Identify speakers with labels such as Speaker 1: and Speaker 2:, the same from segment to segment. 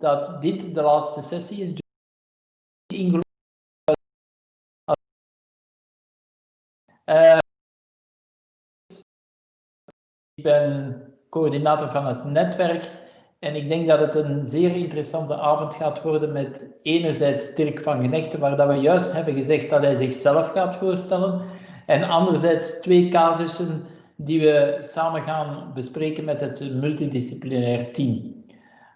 Speaker 1: dat dit de laatste sessie is. Ik ben coördinator van het netwerk en ik denk dat het een zeer interessante avond gaat worden met enerzijds Dirk Van Genechten, waar dat we juist hebben gezegd dat hij zichzelf gaat voorstellen, en anderzijds 2 casussen die we samen gaan bespreken met het multidisciplinair team.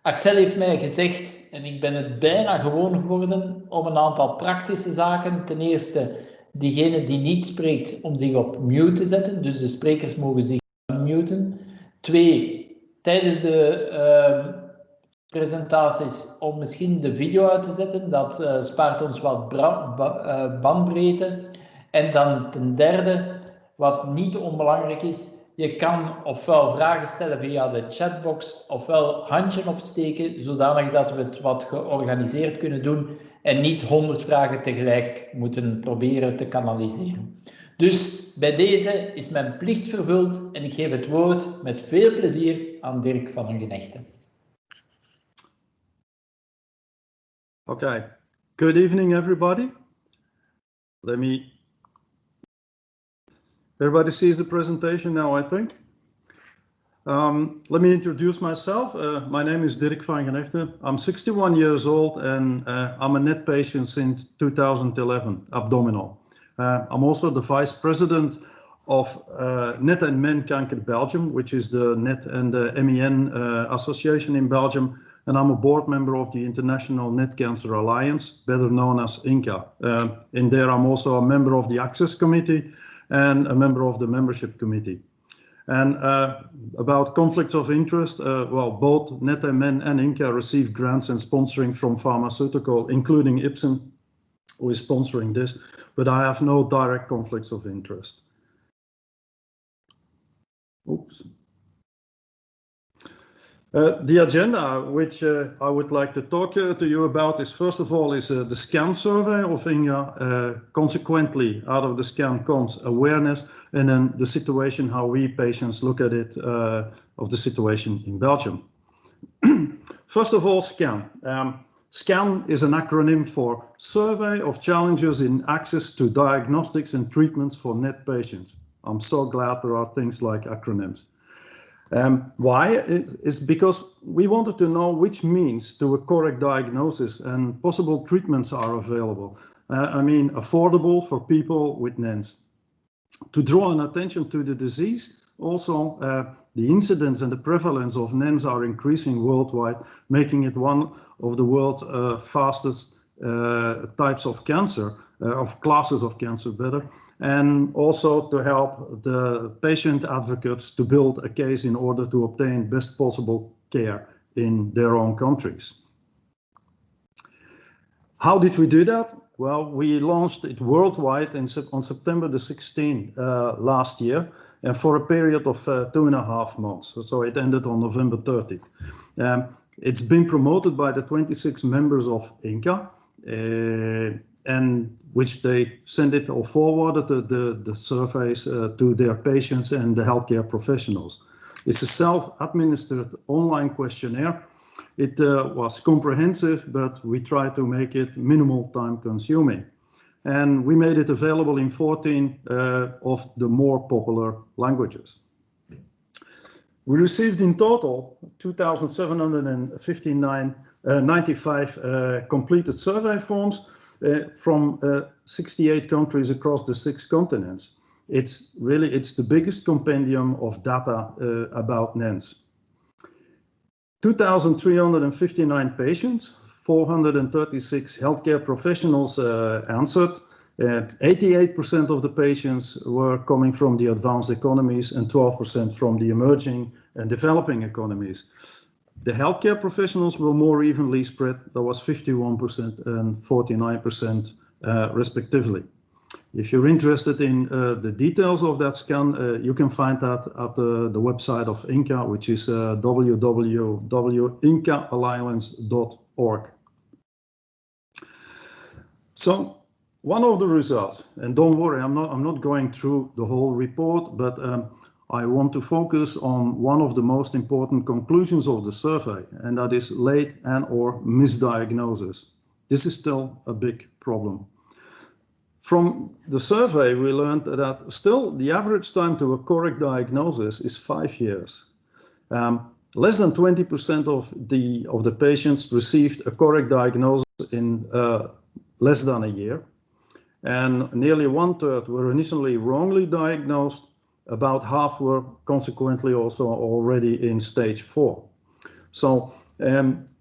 Speaker 1: Axel heeft mij gezegd, en ik ben het bijna gewoon geworden, om een aantal praktische zaken. Ten eerste, diegene die niet spreekt, om zich op mute te zetten, dus de sprekers mogen zich muten. 2, tijdens de presentaties om misschien de video uit te zetten, dat spaart ons wat bandbreedte. En dan ten derde, wat niet onbelangrijk is, je kan ofwel vragen stellen via de chatbox, ofwel handje opsteken, zodanig dat we het wat georganiseerd kunnen doen en niet 100 vragen tegelijk moeten proberen te kanaliseren. Dus bij deze is mijn plicht vervuld en ik geef het woord met veel plezier aan Dirk Van Genechten.
Speaker 2: Okay, good evening everybody. Everybody sees the presentation now, I think. Let me introduce myself. My name is Dirk Van Genechten. I'm 61 years old and I'm a NET patient since 2011, abdominal. I'm also the Vice President of NET and Men Kanker Belgium, which is the NET and the MEN association in Belgium. And I'm a board member of the International NET Cancer Alliance, better known as INCA. In there, I'm also a member of the Access Committee and a member of the Membership Committee. And about conflicts of interest, well, both NET and Men and INCA receive grants and sponsoring from pharmaceutical, including Ipsen, who is sponsoring this, but I have no direct conflicts of interest. Oops. The agenda, which I would like to talk to you about, is first of all the scan survey of INCA. Consequently, out of the scan comes awareness, and then the situation, how we patients look at it, of the situation in Belgium. First of all, SCAN. SCAN is an acronym for Survey of Challenges in Access to Diagnostics and Treatments for NET Patients. I'm so glad there are things like acronyms. Why? It's because we wanted to know which means to a correct diagnosis and possible treatments are available. I mean, affordable for people with NENs. To draw an attention to the disease, also the incidence and the prevalence of NENs are increasing worldwide, making it one of the world's fastest types of cancer, of classes of cancer better, and also to help the patient advocates to build a case in order to obtain best possible care in their own countries. How did we do that? Well, we launched it worldwide on September the 16th last year, and for a period of 2.5 months. So it ended on November 30th. It's been promoted by the 26 members of INCA, and which they send it or forwarded the surveys to their patients and the healthcare professionals. It's a self-administered online questionnaire. It was comprehensive, but we tried to make it minimal time consuming. And we made it available in 14 of the more popular languages. We received in total 2,795 completed survey forms from 68 countries across the 6 continents. It's the biggest compendium of data about NENs. 2,359 patients, 436 healthcare professionals answered. 88% of the patients were coming from the advanced economies and 12% from the emerging and developing economies. The healthcare professionals were more evenly spread. There was 51% and 49% respectively. If you're interested in the details of that scan, you can find that at the website of INCA, which is www.incaalliance.org. So one of the results, and don't worry, I'm not going through the whole report, but I want to focus on one of the most important conclusions of the survey, and that is late and/or misdiagnosis. This is still a big problem. From the survey, we learned that still the average time to a correct diagnosis is 5 years. Less than 20% of the patients received a correct diagnosis in less than a year. And nearly 1/3 were initially wrongly diagnosed. About half were consequently also already in stage 4. So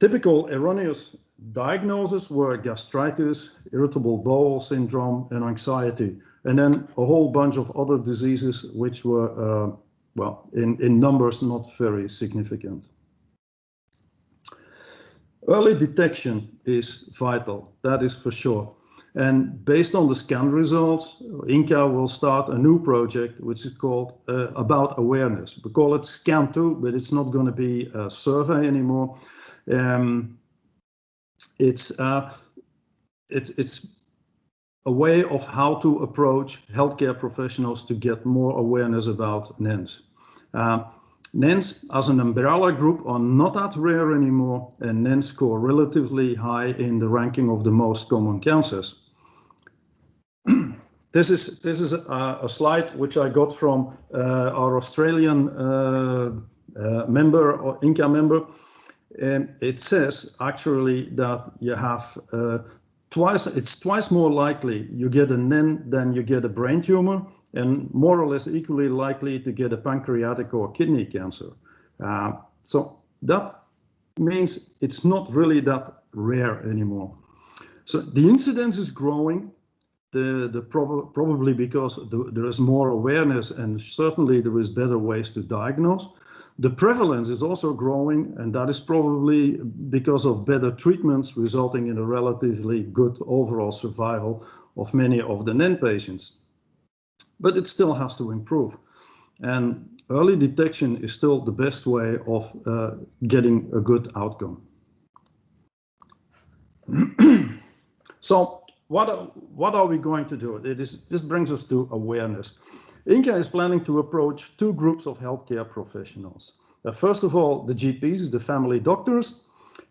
Speaker 2: typical erroneous diagnoses were gastritis, irritable bowel syndrome, and anxiety, and then a whole bunch of other diseases which were, well, in numbers not very significant. Early detection is vital, that is for sure. And based on the scan results, INCA will start a new project which is called About Awareness. We call it Scan 2, but it's not going to be a survey anymore. It's a way of how to approach healthcare professionals to get more awareness about NENs. NENs as an umbrella group are not that rare anymore, and NENs score relatively high in the ranking of the most common cancers. This is a slide which I got from our Australian member, or INCA member, and it says actually that you have it's twice more likely you get a NEN than you get a brain tumor, and more or less equally likely to get a pancreatic or kidney cancer. So that means it's not really that rare anymore. So the incidence is growing, probably because there is more awareness, and certainly there is better ways to diagnose. The prevalence is also growing, and that is probably because of better treatments resulting in a relatively good overall survival of many of the NEN patients. But it still has to improve. And early detection is still the best way of getting a good outcome. So what are we going to do? This brings us to awareness. INCA is planning to approach 2 groups of healthcare professionals. First of all, the GPs, the family doctors,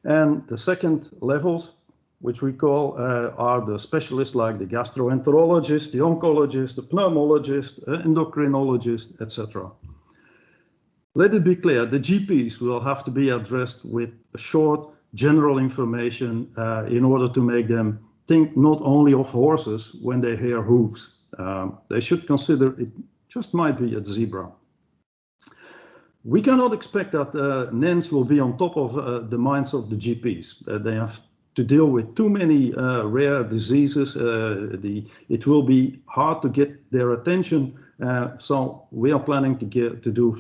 Speaker 2: and the second levels, which we call are the specialists like the gastroenterologist, the oncologist, the pneumologist, endocrinologist, etc. Let it be clear, the GPs will have to be addressed with a short general information in order to make them think not only of horses when they hear hooves. They should consider it just might be a zebra. We cannot expect that NENs will be on top of the minds of the GPs. They have to deal with too many rare diseases. It will be hard to get their attention. So we are planning to do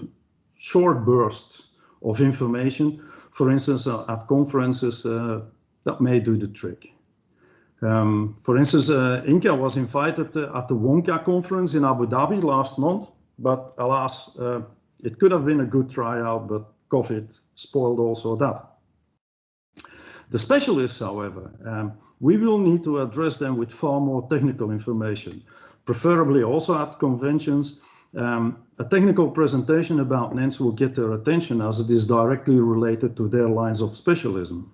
Speaker 2: short bursts of information. For instance, at conferences, that may do the trick. For instance, INCA was invited at the WONCA conference in Abu Dhabi last month, but alas, it could have been a good tryout, but COVID spoiled also that. The specialists, however, we will need to address them with far more technical information, preferably also at conventions. A technical presentation about NENs will get their attention as it is directly related to their lines of specialism.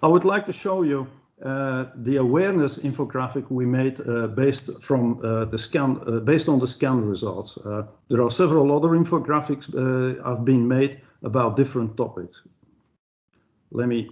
Speaker 2: I would like to show you the awareness infographic we made based on the scan results. There are several other infographics have been made about different topics. Let me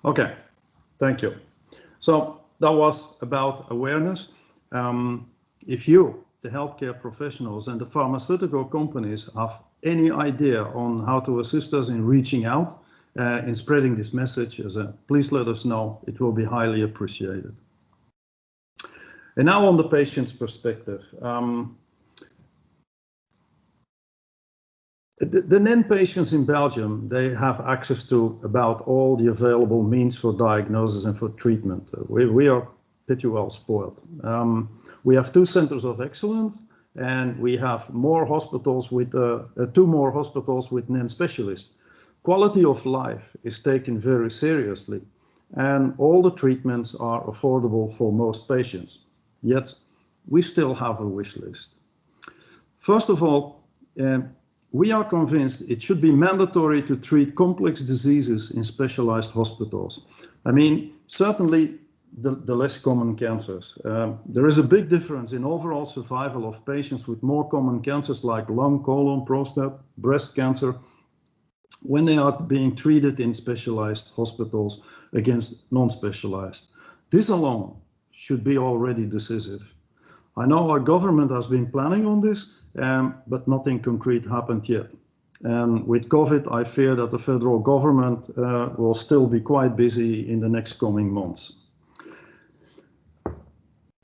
Speaker 2: Okay, thank you. So that was about awareness. If you, the healthcare professionals and the pharmaceutical companies, have any idea on how to assist us in reaching out, in spreading this message, please let us know. It will be highly appreciated. And now on the patient's perspective. The NEN patients in Belgium, they have access to about all the available means for diagnosis and for treatment. We are pretty well spoiled. We have 2 centers of excellence, and we have more hospitals with 2 more hospitals with NEN specialists. Quality of life is taken very seriously, and all the treatments are affordable for most patients. Yet we still have a wish list. First of all, we are convinced it should be mandatory to treat complex diseases in specialized hospitals. I mean, certainly the less common cancers. There is a big difference in overall survival of patients with more common cancers like lung, colon, prostate, breast cancer, when they are being treated in specialized hospitals against non-specialized. This alone should be already decisive. I know our government has been planning on this, but nothing concrete happened yet. And with COVID, I fear that the federal government will still be quite busy in the next coming months.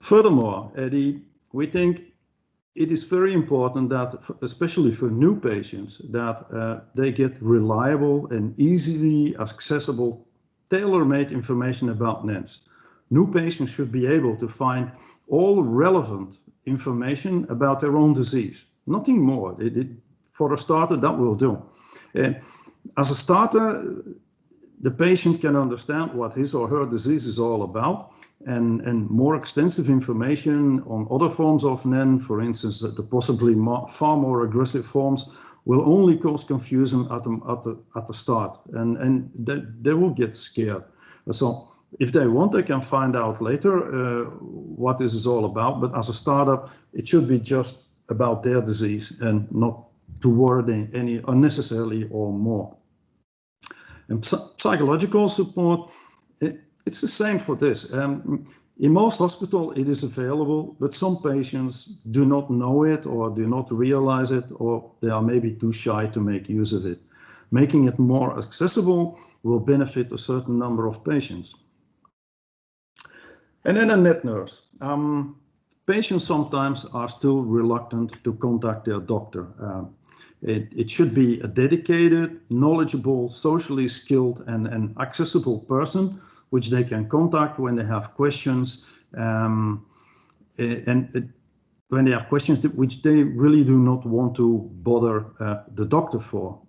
Speaker 2: Furthermore, Eddie, we think it is very important that, especially for new patients, that they get reliable and easily accessible, tailor-made information about NENs. New patients should be able to find all relevant information about their own disease. Nothing more. For a starter, that will do. As a starter, the patient can understand what his or her disease is all about, and more extensive information on other forms of NEN, for instance, the possibly far more aggressive forms, will only cause confusion at the start, and they will get scared. So if they want, they can find out later what this is all about, but as a startup, it should be just about their disease and not to worry any unnecessarily or more. And psychological support, it's the same for this. In most hospitals, it is available, but some patients do not know it or do not realize it, or they are maybe too shy to make use of it. Making it more accessible will benefit a certain number of patients. And then a NET nurse. Patients sometimes are still reluctant to contact their doctor. It should be a dedicated, knowledgeable, socially skilled and accessible person which they can contact when they have questions, when they have questions which they really do not want to bother the doctor for.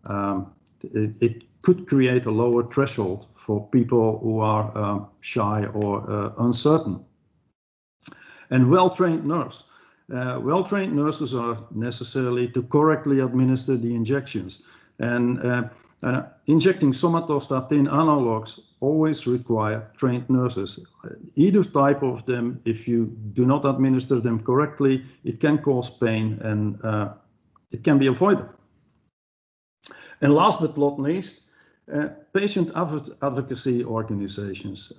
Speaker 2: It could create a lower threshold for people who are shy or uncertain. And well-trained nurse. Well-trained nurses are necessary to correctly administer the injections. And injecting somatostatin analogs always require trained nurses. Either type of them, if you do not administer them correctly, it can cause pain and it can be avoided. And last but not least, patient advocacy organizations.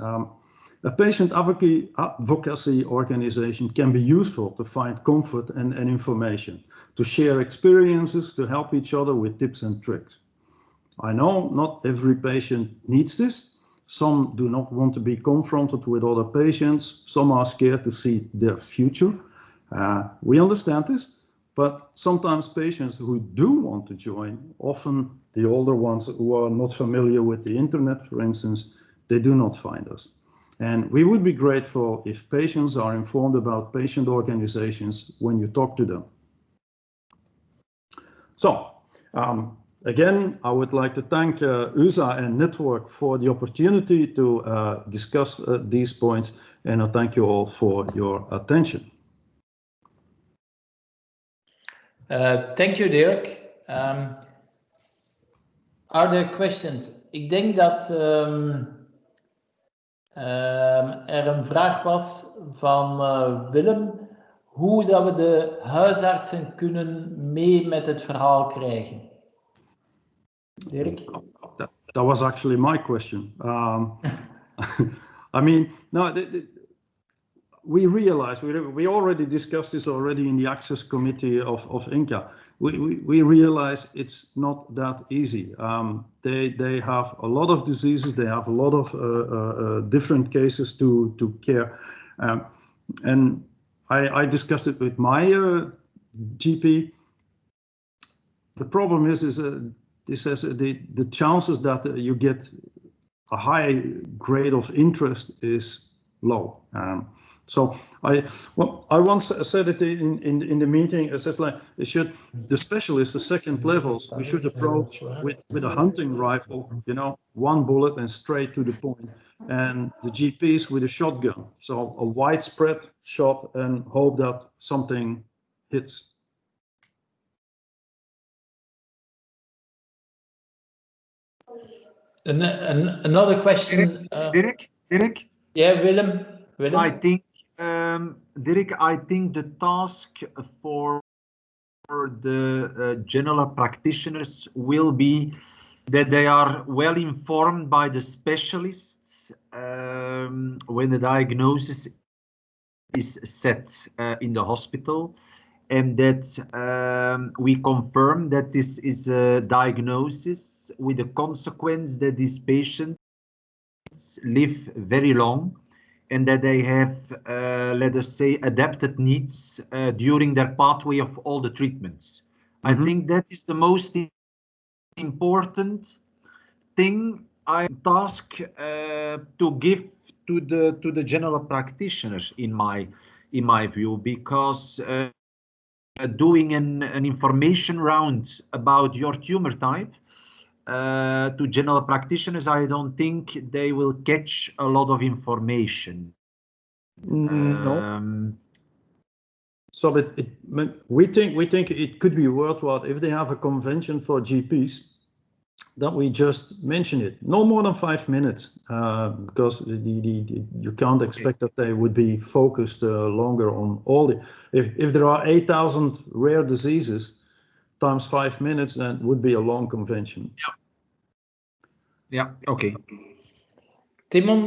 Speaker 2: A patient advocacy organization can be useful to find comfort and information, to share experiences, to help each other with tips and tricks. I know not every patient needs this. Some do not want to be confronted with other patients. Some are scared to see their future. We understand this, but sometimes patients who do want to join, often the older ones who are not familiar with the internet, for instance, they do not find us. And we would be grateful if patients are informed about patient organizations when you talk to them. So, again, I would like to thank USA and NETwerk for the opportunity to discuss these points, and I thank you all for your attention.
Speaker 1: Thank you, Dirk. Are there questions? Ik denk dat er een vraag was van Willem, hoe dat we de huisartsen kunnen mee met het verhaal krijgen. Dirk?
Speaker 2: That was actually my question. I mean, no, we realize, we already discussed this already in the access committee of INCA. We realize it's not that easy. They have a lot of diseases, they have a lot of different cases to care. And I discussed it with my GP. The problem is the chances that you get a high grade of interest is low. So I once said it in the meeting. It says like the specialists, the second levels, we should approach with a hunting rifle, you know, one bullet and straight to the point, and the GPs with a shotgun. So a widespread shot and hope that something hits.
Speaker 1: Another question.
Speaker 3: Dirk?
Speaker 1: Yeah, Willem.
Speaker 3: I think, Dirk, I think the task for the general practitioners will be that they are well informed by the specialists when the diagnosis is set in the hospital, and that we confirm that this is a diagnosis with the consequence that these patients live very long and that they have, let us say, adapted needs during their pathway of all the treatments. I think that is the most important thing I task to give to the general practitioners in my view, because doing an information round about your tumor type to general practitioners, I don't think they will catch a lot of information.
Speaker 2: No. So we think it could be worthwhile if they have a convention for GPs that we just mention it. No more than 5 minutes, because you can't expect that they would be focused longer on all the. If there are 8,000 rare diseases times 5 minutes, then would be a long convention.
Speaker 3: Yeah. Okay.
Speaker 1: Timon,